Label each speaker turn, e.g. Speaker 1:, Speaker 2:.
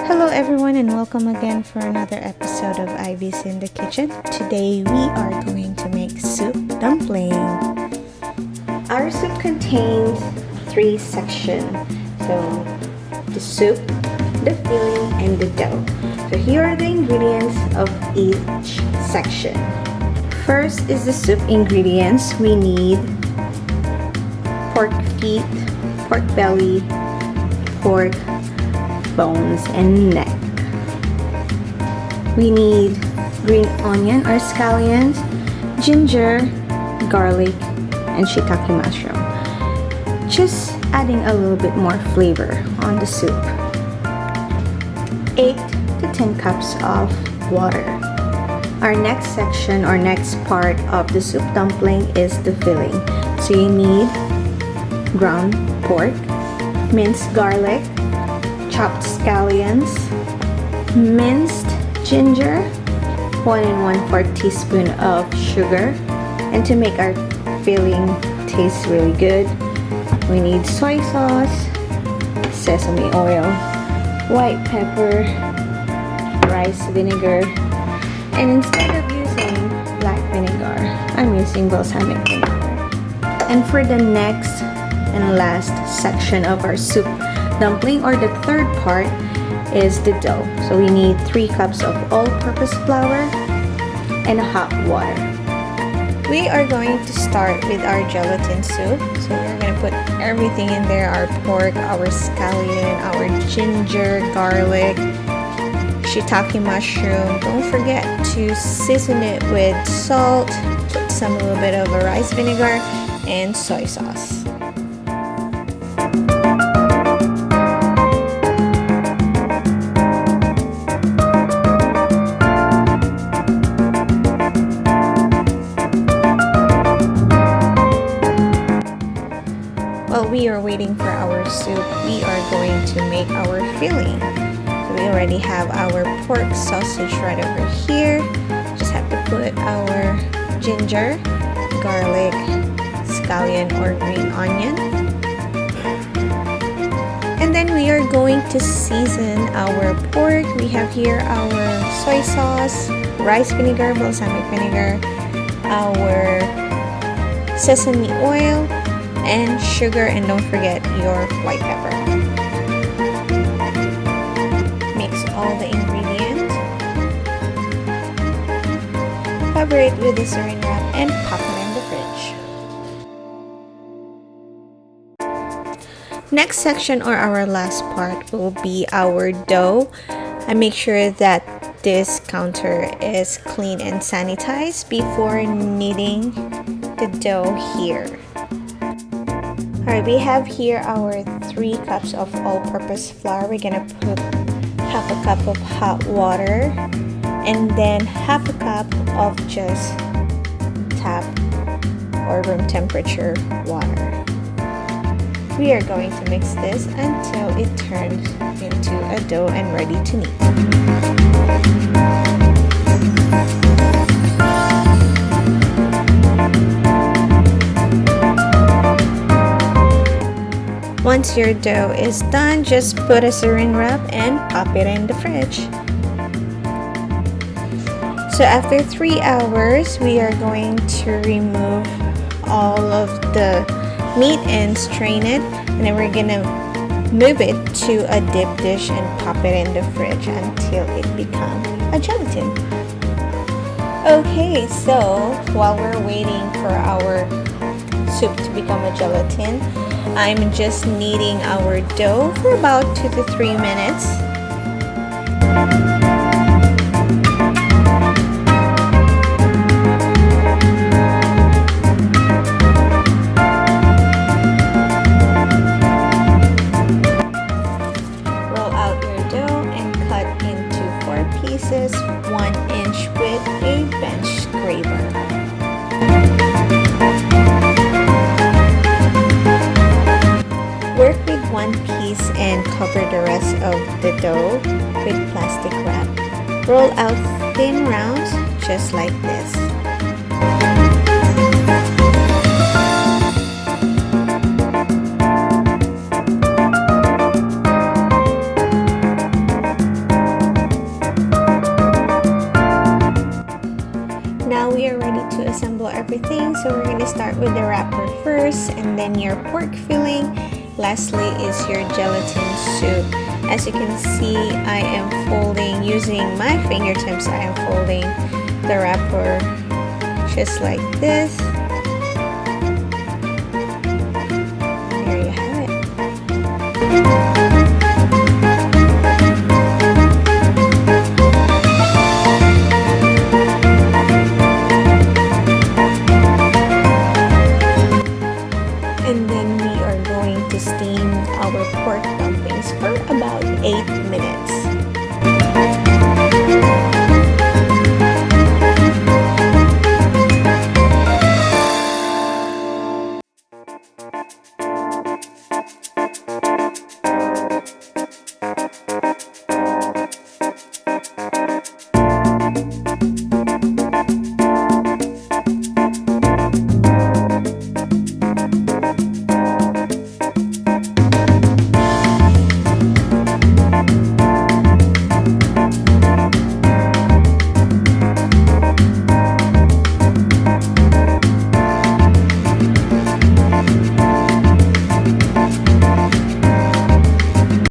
Speaker 1: Hello everyone and welcome again for another episode of Ivy's in the Kitchen. Today we are going to make soup dumpling. Our soup contains 3 sections. So the soup, the filling, and the dough. So here are the ingredients of each section. First is the soup ingredients. We need pork feet, pork belly, pork bones and neck. We need green onion or scallions, ginger, garlic, and shiitake mushroom. Just adding a little bit more flavor on the soup. 8 to 10 cups of water. Our next section or next part of the soup dumpling is the filling. So you need ground pork, minced garlic, chopped scallions, minced ginger, 1 1/4 teaspoon of sugar, and to make our filling taste really good, we need soy sauce, sesame oil, white pepper, rice vinegar, and instead of using black vinegar, I'm using balsamic vinegar. And for the next and last section of our soup dumpling, or the third part, is the dough. So we need 3 cups of all-purpose flour and hot water. We are going to start with our gelatin soup. So we're going to put everything in there, our pork, our scallion, our ginger, garlic, shiitake mushroom. Don't forget to season it with salt, put a little bit of a rice vinegar, and soy sauce. While we are waiting for our soup, we are going to make our filling. So we already have our pork sausage right over here. Just have to put our ginger, garlic, scallion or green onion. And then we are going to season our pork. We have here our soy sauce, rice vinegar, balsamic vinegar, our sesame oil, and sugar, and don't forget your white pepper. Mix all the ingredients, cover it with a saran wrap, and pop it in the fridge. Next section, or our last part, will be our dough. I make sure that this counter is clean and sanitized before kneading the dough here. Alright, we have here our 3 cups of all-purpose flour. We're gonna put half a cup of hot water and then half a cup of just tap or room temperature water. We are going to mix this until it turns into a dough and ready to knead. Once your dough is done, just put a saran wrap and pop it in the fridge. So after 3 hours, we are going to remove all of the meat and strain it, and then we're gonna move it to a dip dish and pop it in the fridge until it becomes a gelatin. Okay, so while we're waiting for our soup to become a gelatin, I'm just kneading our dough for about 2 to 3 minutes. Roll out your dough and cut into 4 pieces, 1 inch with a bench scraper. Work with 1 piece and cover the rest of the dough with plastic wrap. Roll out thin rounds just like this. course, and then your pork filling. Lastly is your gelatin soup. As you can see, I am folding using my fingertips. I am folding the wrapper just like this. There you have it. And then we are going to steam our pork dumplings for about 8